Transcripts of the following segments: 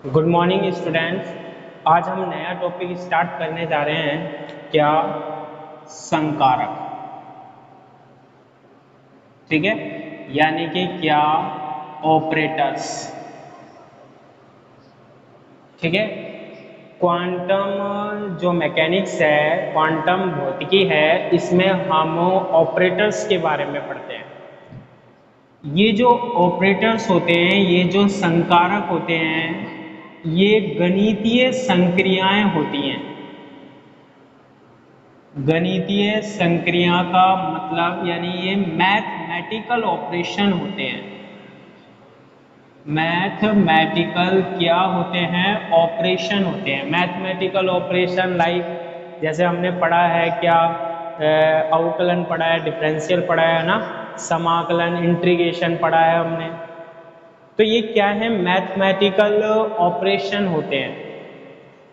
Good morning students. आज हम नया टॉपिक स्टार्ट करने जा रहे हैं। क्या? संकारक। ठीक है, यानी कि क्या ऑपरेटर्स। ठीक है, क्वांटम जो मैकेनिक्स है, क्वांटम भौतिकी है, इसमें हम ऑपरेटर्स के बारे में पढ़ते हैं। ये जो ऑपरेटर्स होते हैं, ये जो संकारक होते हैं, ये गणितीय संक्रियाएं होती हैं। गणितीय संक्रिया का मतलब यानी ये मैथमेटिकल ऑपरेशन होते हैं। मैथमेटिकल क्या होते हैं? ऑपरेशन होते हैं। मैथमेटिकल ऑपरेशन लाइक जैसे हमने पढ़ा है क्या, अवकलन पढ़ा है, डिफरेंशियल पढ़ा है ना, समाकलन, इंटीग्रेशन पढ़ा है हमने। तो ये क्या है? मैथमेटिकल ऑपरेशन होते हैं।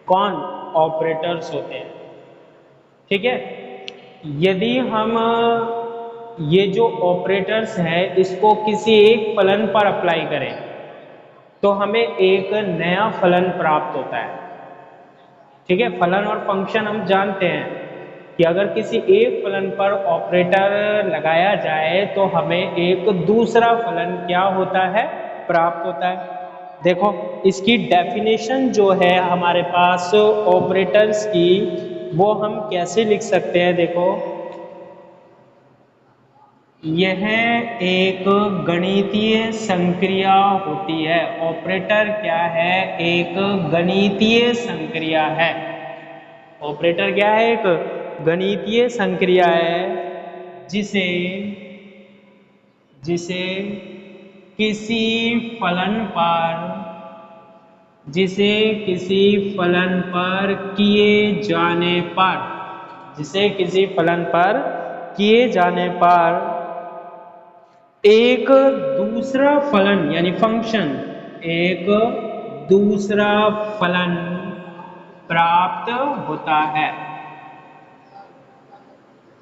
कौन? ऑपरेटर्स होते हैं। ठीक है, यदि हम ये जो ऑपरेटर्स है इसको किसी एक फलन पर अप्लाई करें तो हमें एक नया फलन प्राप्त होता है। ठीक है, फलन और फंक्शन हम जानते हैं कि अगर किसी एक फलन पर ऑपरेटर लगाया जाए तो हमें एक दूसरा फलन क्या होता है? प्राप्त होता है। देखो, इसकी डेफिनेशन जो है हमारे पास ऑपरेटर्स की, वो हम कैसे लिख सकते हैं? देखो, यह एक गणितीय संक्रिया होती है। ऑपरेटर क्या है? एक गणितीय संक्रिया है। ऑपरेटर क्या है? एक गणितीय संक्रिया है जिसे जिसे किसी फलन पर जिसे किसी फलन पर किए जाने पर जिसे किसी फलन पर किए जाने पर एक दूसरा फलन यानी फंक्शन, एक दूसरा फलन प्राप्त होता है।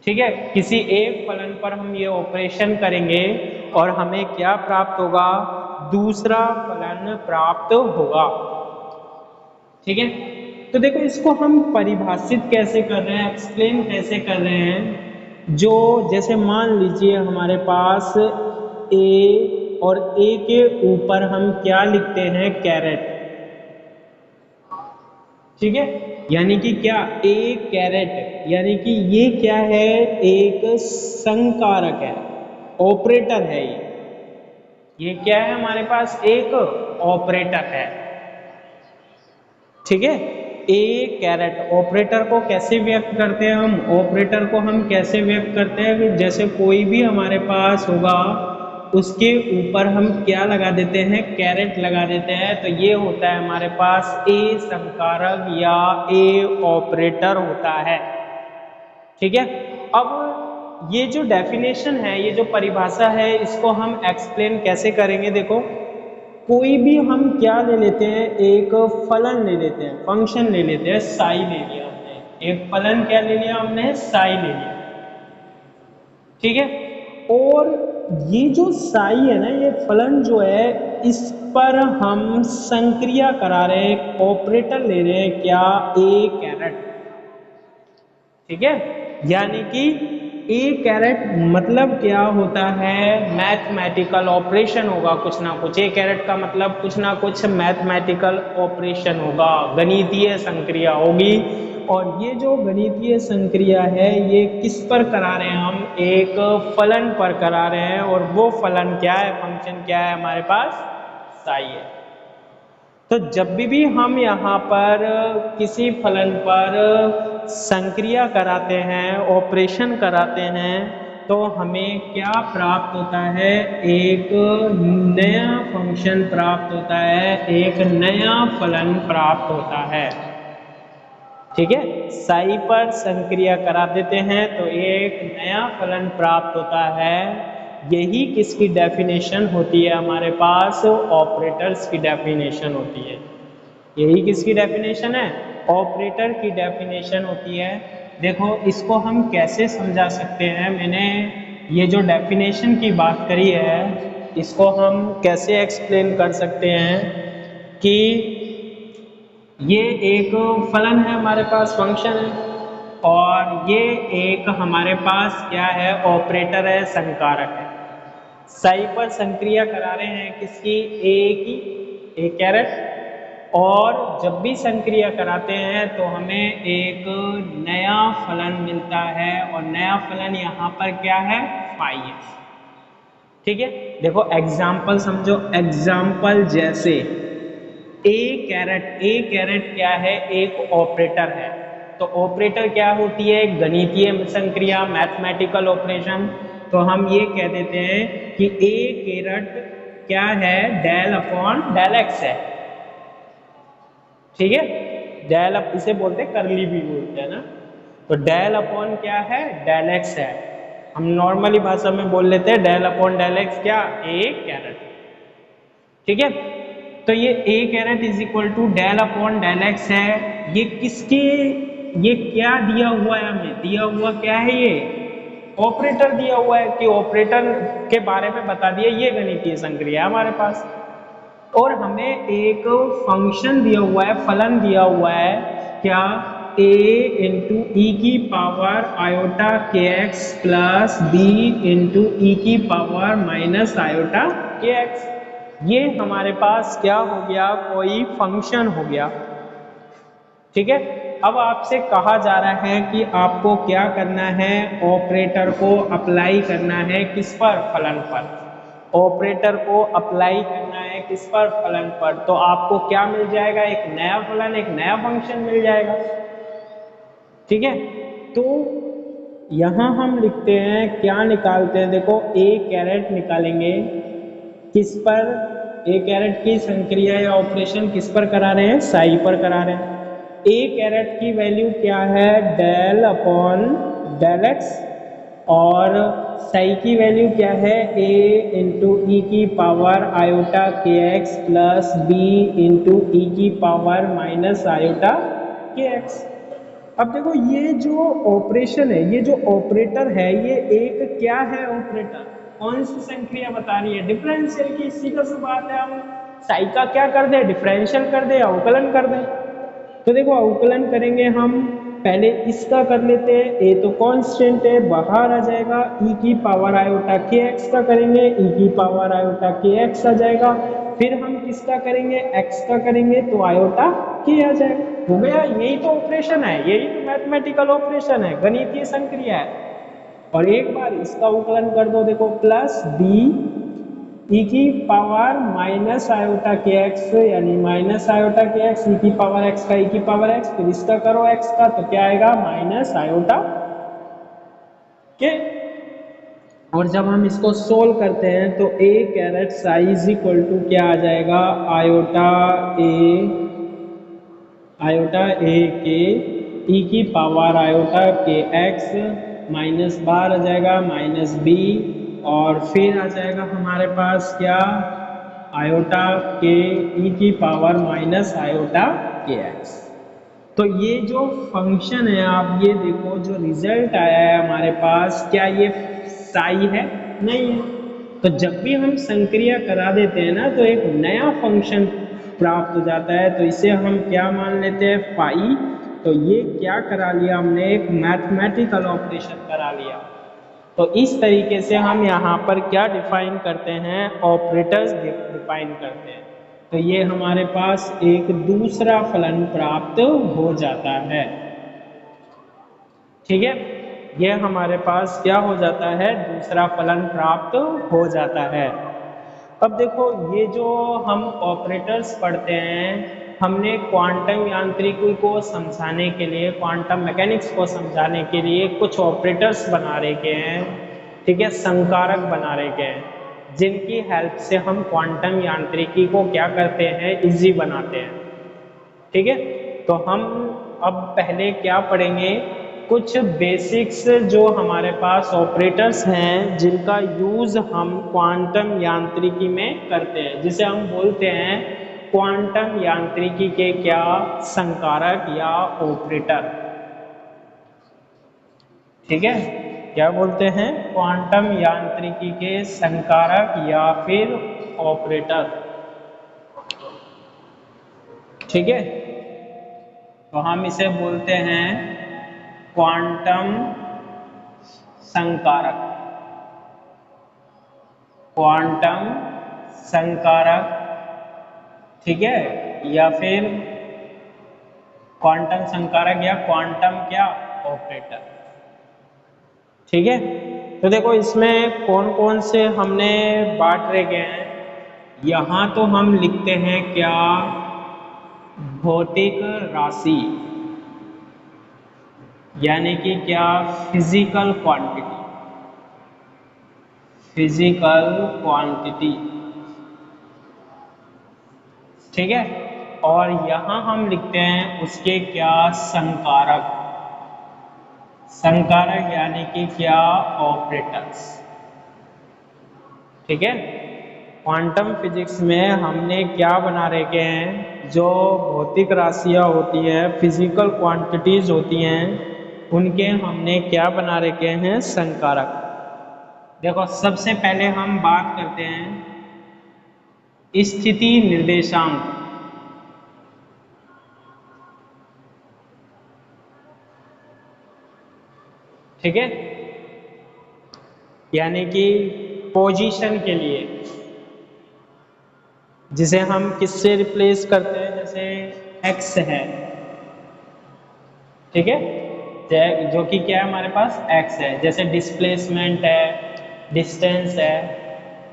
ठीक है, किसी एक फलन पर हम ये ऑपरेशन करेंगे और हमें क्या प्राप्त होगा? दूसरा फलन प्राप्त होगा। ठीक है, तो देखो इसको हम परिभाषित कैसे कर रहे हैं, एक्सप्लेन कैसे कर रहे हैं। जो जैसे मान लीजिए हमारे पास ए, और ए के ऊपर हम क्या लिखते हैं? कैरेट। ठीक है, यानी कि क्या? ए कैरेट, यानी कि ये क्या है? एक संकारक है, ऑपरेटर है। ये क्या है? हमारे पास एक ऑपरेटर है। ठीक है, ए कैरेट। ऑपरेटर को कैसे व्यक्त करते हैं हम? ऑपरेटर को हम कैसे व्यक्त करते हैं कि जैसे कोई भी हमारे पास होगा उसके ऊपर हम क्या लगा देते हैं? कैरेट लगा देते हैं। तो ये होता है हमारे पास ए संकारक या ए ऑपरेटर होता है। ठीक है, अब ये जो डेफिनेशन है, ये जो परिभाषा है, इसको हम एक्सप्लेन कैसे करेंगे? देखो, कोई भी हम क्या ले लेते हैं? एक फलन ले लेते हैं, फंक्शन ले लेते हैं, साई ले लिया हमने। एक फलन क्या ले लिया हमने? साई ले लिया। ठीक है, और ये जो साई है ना, ये फलन जो है, इस पर हम संक्रिया करा रहे हैं, ऑपरेटर ले रहे हैं क्या? ए कैरेट। ठीक है, यानी कि ए कैरेट मतलब क्या होता है? मैथमेटिकल ऑपरेशन होगा कुछ ना कुछ। ए कैरेट का मतलब कुछ ना कुछ मैथमेटिकल ऑपरेशन होगा, गणितीय संक्रिया होगी। और ये जो गणितीय संक्रिया है, ये किस पर करा रहे हैं हम? एक फलन पर करा रहे हैं, और वो फलन क्या है? फंक्शन क्या है हमारे पास? साई है। तो जब भी हम यहाँ पर किसी फलन पर संक्रिया कराते हैं, ऑपरेशन कराते हैं, तो हमें क्या प्राप्त होता है? एक नया फंक्शन प्राप्त होता है, एक नया फलन प्राप्त होता है। ठीक है, साई पर संक्रिया करा देते हैं तो एक नया फलन प्राप्त होता है। यही किसकी डेफिनेशन होती है? हमारे पास ऑपरेटर्स की डेफिनेशन होती है। यही किसकी डेफिनेशन है? ऑपरेटर की डेफिनेशन होती है। देखो, इसको हम कैसे समझा सकते हैं? मैंने ये जो डेफिनेशन की बात करी है, इसको हम कैसे एक्सप्लेन कर सकते हैं कि ये एक फलन है हमारे पास, फंक्शन है, और ये एक हमारे पास क्या है, ऑपरेटर है, संकारक है। साई पर संक्रिया करा रहे हैं किसकी, ए की, ए कैरेट, और जब भी संक्रिया कराते हैं तो हमें एक नया फलन मिलता है, और नया फलन यहाँ पर क्या है, फाई है। ठीक है, देखो एग्जाम्पल समझो, एग्जाम्पल जैसे ए कैरेट क्या है, एक ऑपरेटर है। तो ऑपरेटर क्या होती है, गणितीय संक्रिया, मैथमेटिकल ऑपरेशन। तो हम ये कह देते हैं कि ए कैरेट क्या है, डेल अपॉन डेल एक्स है। ठीक है, डेल अप इसे बोलते हैं, करली भी बोलते हैं ना। तो डेल अपॉन क्या है, डेल एक्स है। हम नॉर्मली भाषा में बोल लेते हैं डेल अपॉन डेल एक्स क्या, ए कैरेट। ठीक है, तो ये A caret is equal to del upon del X है। ये किसके, ये क्या दिया हुआ है, हमें दिया हुआ क्या है, ये ऑपरेटर दिया हुआ है, कि ऑपरेटर के बारे में बता दिया, ये गणितीय संक्रिया है हमारे पास। और हमें एक फंक्शन दिया हुआ है, फलन दिया हुआ है, क्या, a इंटू ई की पावर आयोटा के एक्स प्लस बी इंटू ई की पावर माइनस आयोटा के एक्स। ये हमारे पास क्या हो गया, कोई फंक्शन हो गया। ठीक है, अब आपसे कहा जा रहा है कि आपको क्या करना है, ऑपरेटर को अप्लाई करना है किस पर, फलन पर। ऑपरेटर को अप्लाई करना है किस पर, फलन पर। तो आपको क्या मिल जाएगा, एक नया फलन, एक नया फंक्शन मिल जाएगा। ठीक है, तो यहां हम लिखते हैं, क्या निकालते हैं, देखो ए कैरेट निकालेंगे किस पर, ए कैरेट की संक्रिया या ऑपरेशन किस पर करा रहे हैं, साई पर करा रहे हैं। ए कैरेट की वैल्यू क्या है, डेल अपॉन डेल एक्स, और साई की वैल्यू क्या है, ए इंटू ई की पावर आयोटा के एक्स प्लस बी इंटू ई की पावर माइनस आयोटा के एक्स। अब देखो ये जो ऑपरेशन है, ये जो ऑपरेटर है, ये एक क्या है, ऑपरेटर कौन सी संक्रिया बता रही है, डिफरेंशियल की। सीधा सी बात है, हम साई का क्या कर दे, डिफरेंशियल कर दे, अवकलन कर दे। तो देखो अवकलन करेंगे हम, पहले इसका कर लेते हैं, ए तो कांस्टेंट है, बाहर आ जाएगा, ई की पावर आयोटा के एक्स का करेंगे, ई की पावर आयोटा के एक्स आ जाएगा। फिर हम किसका करेंगे, एक्स का करेंगे, तो आयोटा के आ जाएगा। हो गया, यही तो ऑपरेशन है, यही तो मैथमेटिकल ऑपरेशन है, गणितीय संक्रिया है। और एक बार इसका अवकलन कर दो, देखो प्लस बी ई की पावर माइनस आयोटा के एक्स, यानी माइनस आयोटा के एक्स, ई की पावर एक्स का ई की पावर एक्स, फिर इसका करो एक्स का, तो क्या आएगा, माइनस आयोटा के। और जब हम इसको सोल्व करते हैं तो ए कैरेट साइज इक्वल टू क्या आ जाएगा, आयोटा ए के ई की पावर आयोटा के एक्स, माइनस बार आ जाएगा, माइनस बी, और फिर आ जाएगा हमारे पास क्या, आयोटा के ई की पावर माइनस आयोटा के एक्स। तो ये जो फंक्शन है, आप ये देखो जो रिजल्ट आया है हमारे पास, क्या ये साई है, नहीं है। तो जब भी हम संक्रिया करा देते हैं ना, तो एक नया फंक्शन प्राप्त हो जाता है, तो इसे हम क्या मान लेते हैं, फाई। तो ये क्या करा लिया हमने, एक मैथमेटिकल ऑपरेशन करा लिया। तो इस तरीके से हम यहाँ पर क्या डिफाइन करते हैं, ऑपरेटर्स डिफाइन करते हैं। तो ये हमारे पास एक दूसरा फलन प्राप्त हो जाता है। ठीक है, ये हमारे पास क्या हो जाता है, दूसरा फलन प्राप्त हो जाता है। अब देखो ये जो हम ऑपरेटर्स पढ़ते हैं, हमने क्वांटम यांत्रिकी को समझाने के लिए, क्वांटम मैकेनिक्स को समझाने के लिए कुछ ऑपरेटर्स बना रखे हैं। ठीक है, संकारक बना रखे हैं, जिनकी हेल्प से हम क्वांटम यांत्रिकी को क्या करते हैं, इजी बनाते हैं। ठीक है, तो हम अब पहले क्या पढ़ेंगे, कुछ बेसिक्स जो हमारे पास ऑपरेटर्स हैं, जिनका यूज हम क्वांटम यांत्रिकी में करते हैं, जिसे हम बोलते हैं क्वांटम यांत्रिकी के क्या, संकारक या ऑपरेटर। ठीक है, क्या बोलते हैं, क्वांटम यांत्रिकी के संकारक या फिर ऑपरेटर। ठीक है, तो हम इसे बोलते हैं क्वांटम संकारक। क्वांटम संकारक, ठीक है, या फिर क्वांटम संकारक या क्वांटम क्या ऑपरेटर। ठीक है, तो देखो इसमें कौन कौन से हमने बांट रखे हैं। यहाँ तो हम लिखते हैं क्या, भौतिक राशि, यानी कि क्या, फिजिकल क्वांटिटी। फिजिकल क्वांटिटी, ठीक है। और यहाँ हम लिखते हैं उसके क्या, संकारक। संकारक यानी कि क्या, ऑपरेटर्स। ठीक है, क्वांटम फिजिक्स में हमने क्या बना रखे हैं, जो भौतिक राशियाँ होती हैं, फिजिकल क्वांटिटीज होती हैं, उनके हमने क्या बना रखे हैं, संकारक। देखो सबसे पहले हम बात करते हैं स्थिति निर्देशांक। ठीक है, यानी कि पोजीशन के लिए, जिसे हम किससे रिप्लेस करते हैं, जैसे एक्स है, ठीक है, जो कि क्या है हमारे पास, एक्स है। जैसे डिस्प्लेसमेंट है, डिस्टेंस है,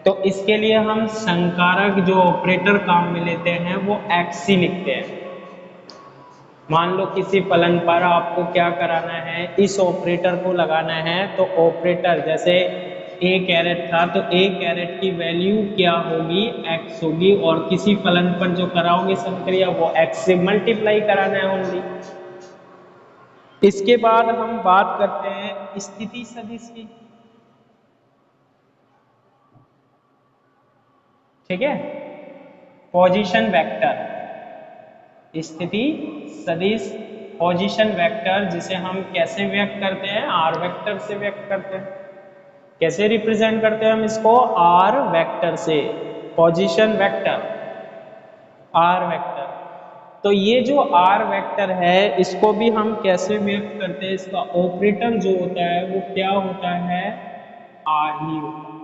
तो इसके लिए हम संकारक जो ऑपरेटर काम में लेते हैं वो एक्स ही लिखते हैं। मान लो किसी फलन पर आपको क्या कराना है, इस ऑपरेटर को लगाना है, तो ऑपरेटर जैसे ए कैरेट था तो ए कैरेट की वैल्यू क्या होगी, एक्स होगी, और किसी फलन पर जो कराओगे संक्रिया वो एक्स से मल्टीप्लाई कराना है ओनली। इसके बाद हम बात करते हैं स्थिति सदिश की। ठीक है, पोजीशन वेक्टर, स्थिति सदिश पोजीशन वेक्टर, जिसे हम कैसे व्यक्त करते हैं, आर वेक्टर से व्यक्त करते हैं। कैसे रिप्रेजेंट करते हैं हम इसको, आर वेक्टर से, पोजीशन वेक्टर, आर वेक्टर। तो ये जो आर वेक्टर है इसको भी हम कैसे व्यक्त करते हैं, इसका ऑपरेटर जो होता है वो क्या होता है, आर ही होता है।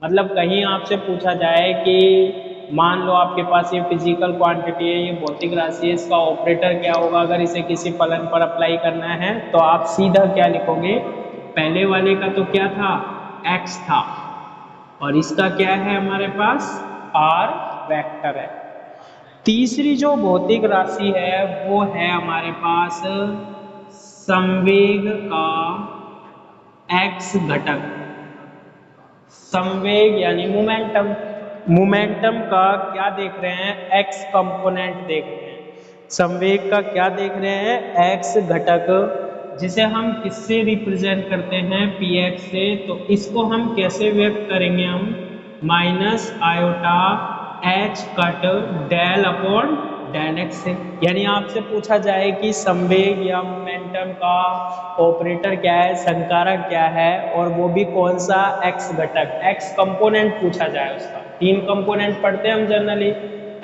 मतलब कहीं आपसे पूछा जाए कि मान लो आपके पास ये फिजिकल क्वांटिटी है, ये भौतिक राशि है, इसका ऑपरेटर क्या होगा अगर इसे किसी फलन पर अप्लाई करना है, तो आप सीधा क्या लिखोगे, पहले वाले का तो क्या था, x था, और इसका क्या है हमारे पास, r वेक्टर है। तीसरी जो भौतिक राशि है वो है हमारे पास संवेग का x घटक। संवेग यानी मोमेंटम, मोमेंटम का क्या देख रहे हैं, x कंपोनेंट देख रहे हैं। संवेग का क्या देख रहे हैं, x घटक, जिसे हम किससे रिप्रेजेंट करते हैं, px से। तो इसको हम कैसे व्यक्त करेंगे, हम minus iota h cut del upon del x से। यानी आपसे पूछा जाए कि संवेग या मोमेंटम का ऑपरेटर क्या है, संकारक क्या है, और वो भी कौन सा, x घटक, x कंपोनेंट पूछा जाए उसका। तीन कंपोनेंट पढ़ते हैं हम generally,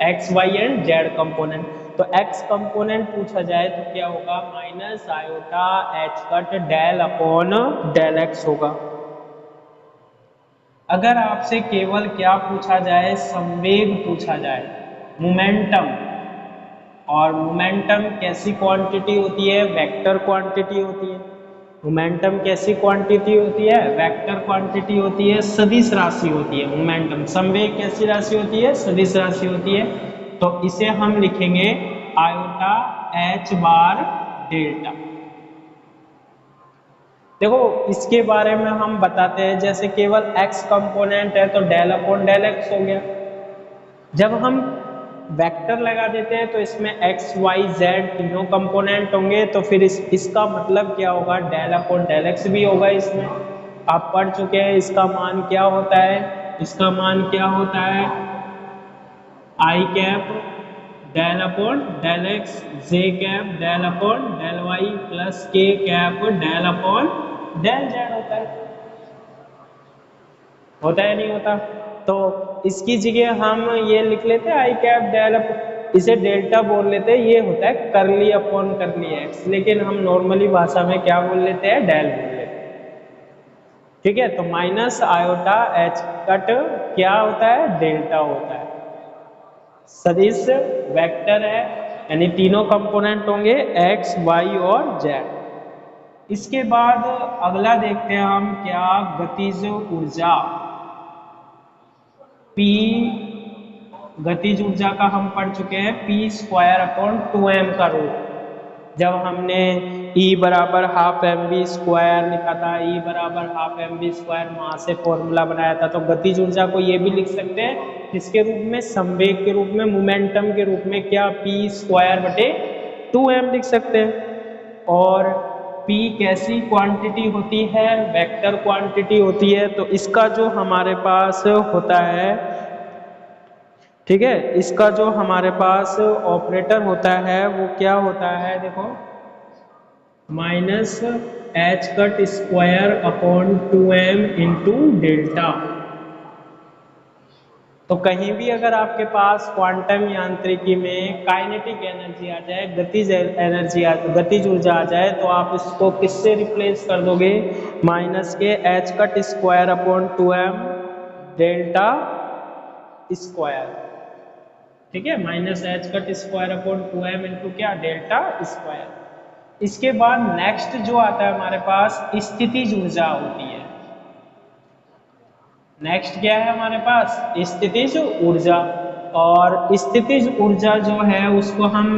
x y and z component. तो x कंपोनेंट पूछा जाए तो क्या होगा, minus iota h cut del upon del x होगा। अगर आपसे केवल क्या पूछा जाए, संवेग पूछा जाए, मोमेंटम, और मोमेंटम कैसी क्वांटिटी होती है, वेक्टर क्वांटिटी होती है। मोमेंटम कैसी क्वांटिटी होती है, वेक्टर क्वांटिटी होती है, सदिश राशि होती है मोमेंटम। संवेग कैसी राशि होती है, सदिश राशि होती है। तो इसे हम लिखेंगे आयोटा h बार डेल्टा। देखो इसके बारे में हम बताते हैं, जैसे केवल x कंपोनेंट है तो डेल अपॉन डेल एक्स हो गया। जब हम वेक्टर लगा देते हैं तो इसमें x y z तीनों कंपोनेंट होंगे, तो फिर इसका मतलब क्या होगा, डेल अपॉन डेल एक्स भी होगा। इसमें आप पढ़ चुके हैं इसका मान क्या होता है, इसका मान क्या होता है, I cap del upon del X, J cap del upon del Y, plus K cap del upon del Z होता है नहीं होता। तो इसकी जगह हम ये लिख लेते हैं आई कैप डेल इसे डेल्टा बोल लेते हैं, ये होता है करली अपॉन करली एक्स, लेकिन हम नॉर्मली भाषा में क्या बोल लेते हैं, डेल बोल लेते हैं। ठीक है, तो माइनस आयोटा एच कट क्या होता है, डेल्टा होता है। सदिश वेक्टर है, यानी तीनों कंपोनेंट होंगे एक्स वाई और जेड। इसके बाद अगला देखते हैं हम क्या, गतिज ऊर्जा पी, गतिज ऊर्जा का हम पढ़ चुके हैं पी स्क्वायर अपॉन 2m का रूट। जब हमने E बराबर हाफ एम बी स्क्वायर लिखा था, E बराबर हाफ एम बी स्क्वायर, वहां से फॉर्मूला बनाया था। तो गतिज ऊर्जा को ये भी लिख सकते हैं किसके रूप में, संवेग के रूप में, मोमेंटम के रूप में, क्या, पी स्क्वायर बटे 2m लिख सकते हैं। और P कैसी क्वांटिटी होती है, वेक्टर क्वांटिटी होती है। तो इसका जो हमारे पास होता है, ठीक है, इसका जो हमारे पास ऑपरेटर होता है वो क्या होता है, देखो, minus H cut square upon 2m into delta. तो कहीं भी अगर आपके पास क्वांटम यांत्रिकी में काइनेटिक एनर्जी आ जाए, गतिज एनर्जी गतिज ऊर्जा आ जाए, तो आप इसको किससे रिप्लेस कर दोगे, माइनस के H cut square upon 2m delta square. ठीक है, minus H cut square upon 2m into क्या, डेल्टा स्क्वायर। इसके बाद नेक्स्ट जो आता है हमारे पास, स्थितिज ऊर्जा होती है। नेक्स्ट क्या है हमारे पास, स्थितिज ऊर्जा। और स्थितिज ऊर्जा जो है उसको हम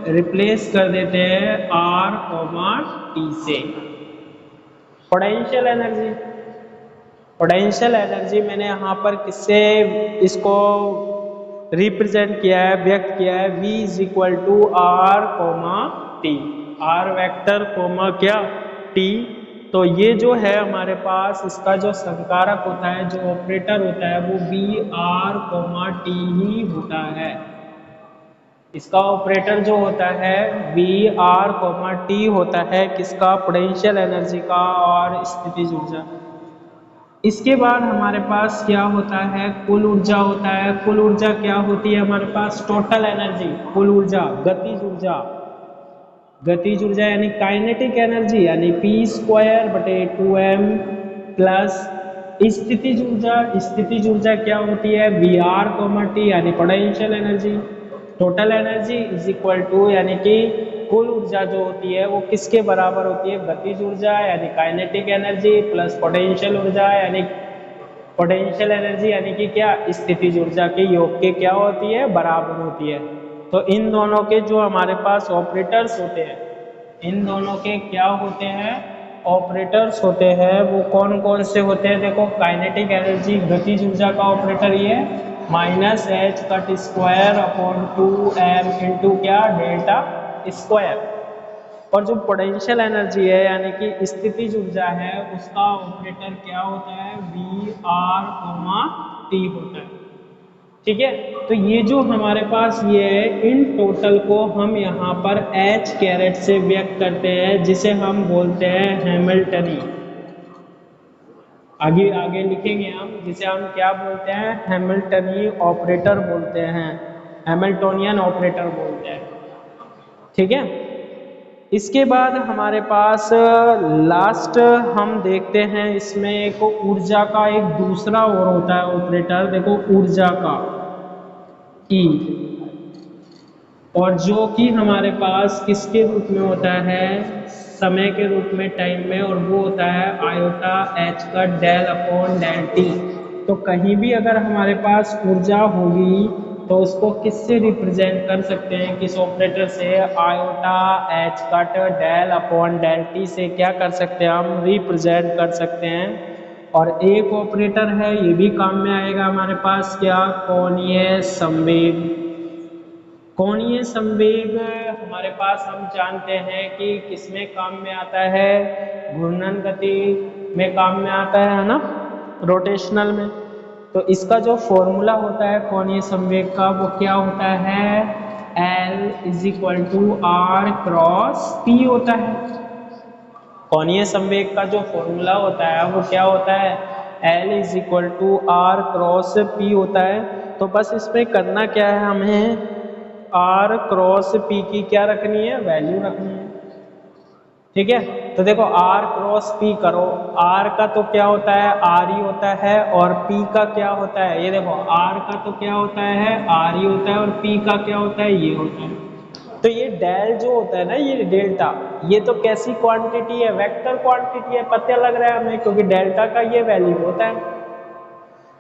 रिप्लेस कर देते हैं R, T से। पोटेंशियल एनर्जी, पोटेंशियल एनर्जी मैंने यहाँ पर किससे इसको रिप्रेजेंट किया है, व्यक्त किया है, V is equal to R, T, R vector comma क्या, T। तो ये जो है हमारे पास, इसका जो संकारक होता है, जो ऑपरेटर होता है, वो V, R, T ही होता है। इसका ऑपरेटर जो होता है V, R, T होता है किसका, पोटेंशियल एनर्जी का और स्थितिज ऊर्जा। इसके बाद हमारे पास क्या होता है, कुल ऊर्जा होता है। कुल ऊर्जा क्या होती है हमारे पास, टोटल एनर्जी, कुल ऊर्जा, गतिज ऊर्जा। गतिज ऊर्जा यानी काइनेटिक एनर्जी, यानी पी स्क्वायर बटे 2m प्लस स्थितिज ऊर्जा। स्थितिज ऊर्जा क्या होती है, वी आर टी, यानी potential energy. Total energy is equal to, यानी कि कुल ऊर्जा जो होती है वो किसके बराबर होती है, गतिज ऊर्जा यानी काइनेटिक एनर्जी प्लस पोटेंशियल ऊर्जा यानी पोटेंशियल एनर्जी, यानी कि क्या, स्थितिज ऊर्जा के योग के क्या होती है, बराबर होती है। तो इन दोनों के जो हमारे पास ऑपरेटर्स होते हैं, इन दोनों के क्या होते हैं, ऑपरेटर्स होते हैं, वो कौन कौन से होते हैं, देखो, काइनेटिक एनर्जी, गतिज ऊर्जा का ऑपरेटर ये minus H cut square upon 2m into क्या, डेल्टा स्क्वायर। और जो पोटेंशियल एनर्जी है यानी कि स्थितिज ऊर्जा है, उसका ऑपरेटर क्या होता है, वी आर, टी होता है। ठीक है, तो ये जो हमारे पास ये है, इन टोटल को हम यहाँ पर एच कैरेट से व्यक्त करते हैं, जिसे हम बोलते हैं हैमिल्टनी। आगे आगे लिखेंगे हम, जिसे हम क्या बोलते हैं, हैमिल्टनी ऑपरेटर बोलते हैं, हैमिल्टोनियन ऑपरेटर बोलते हैं। ठीक है, इसके बाद हमारे पास लास्ट हम देखते हैं, इसमें एक ऊर्जा का एक दूसरा और होता है ऑपरेटर, देखो, ऊर्जा का ई, और जो कि हमारे पास किसके रूप में होता है, समय के रूप में, टाइम में, और वो होता है आयोटा एच का डेल अपॉन डेल टी। तो कहीं भी अगर हमारे पास ऊर्जा होगी तो उसको किससे रिप्रेजेंट कर सकते हैं, किस ऑपरेटर से, iota h cut del upon del T से क्या कर सकते हैं, हम रिप्रेजेंट कर सकते हैं। और एक ऑपरेटर है, ये भी काम में आएगा हमारे पास, क्या, कोणीय संवेग। कोणीय संवेग हमारे पास हम जानते हैं कि किसमें काम में आता है, घूर्णन गति में काम में आता है ना, रोटेशनल में। तो इसका जो फॉर्मूला होता है कोणीय संवेग का, वो क्या होता है, L is equal to R cross P होता है। कोणीय संवेग का जो फॉर्मूला होता है वो क्या होता है, L is equal to R cross P होता है। तो बस इसमें करना क्या है हमें, आर क्रॉस पी की क्या रखनी है, वैल्यू रखनी है। ठीक है, तो देखो आर क्रॉस पी करो, आर का तो क्या होता है, आर ही होता है, और पी का क्या होता है, ये देखो आर का तो क्या होता है, आर ही होता है, और पी का क्या होता है, ये होता है। तो ये डेल जो होता है ना, ये डेल्टा, ये तो कैसी क्वांटिटी है, वेक्टर क्वांटिटी है, पता लग रहा है हमें, क्योंकि डेल्टा का ये वैल्यू होता है।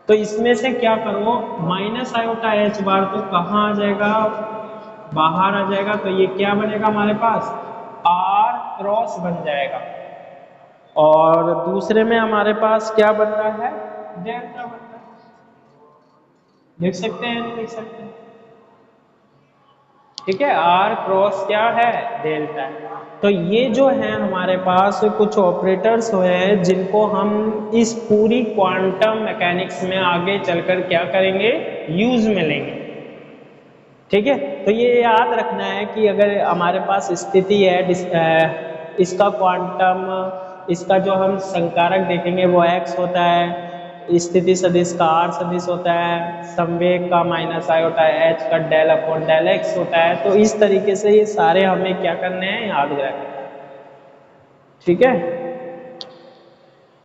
तो इसमें से क्या करो, माइनस आयोटा एच बार तो कहाँ आ जाएगा, बाहर आ जाएगा, तो ये क्या बनेगा हमारे पास, आर क्रॉस बन जाएगा। और दूसरे में हमारे पास क्या बन रहा है, डेल्टा बन रहा है। देख सकते हैं, नहीं देख सकते हैं? ठीक है, आर क्रॉस क्या है, डेल्टा है। तो ये जो है हमारे पास कुछ ऑपरेटर्स हुए हैं जिनको हम इस पूरी क्वांटम मैकेनिक्स में आगे चलकर क्या करेंगे, यूज में लेंगे। ठीक है, तो ये याद रखना है कि अगर हमारे पास स्थिति है इसका क्वांटम, इसका जो हम संकारक देखेंगे वो x होता है, स्थिति सदिश का r सदिश होता है, संवेग का माइनस आयोटा h का डेल अपॉन डेल x होता है। तो इस तरीके से ये सारे हमें क्या करने हैं, याद रखना है। ठीक है।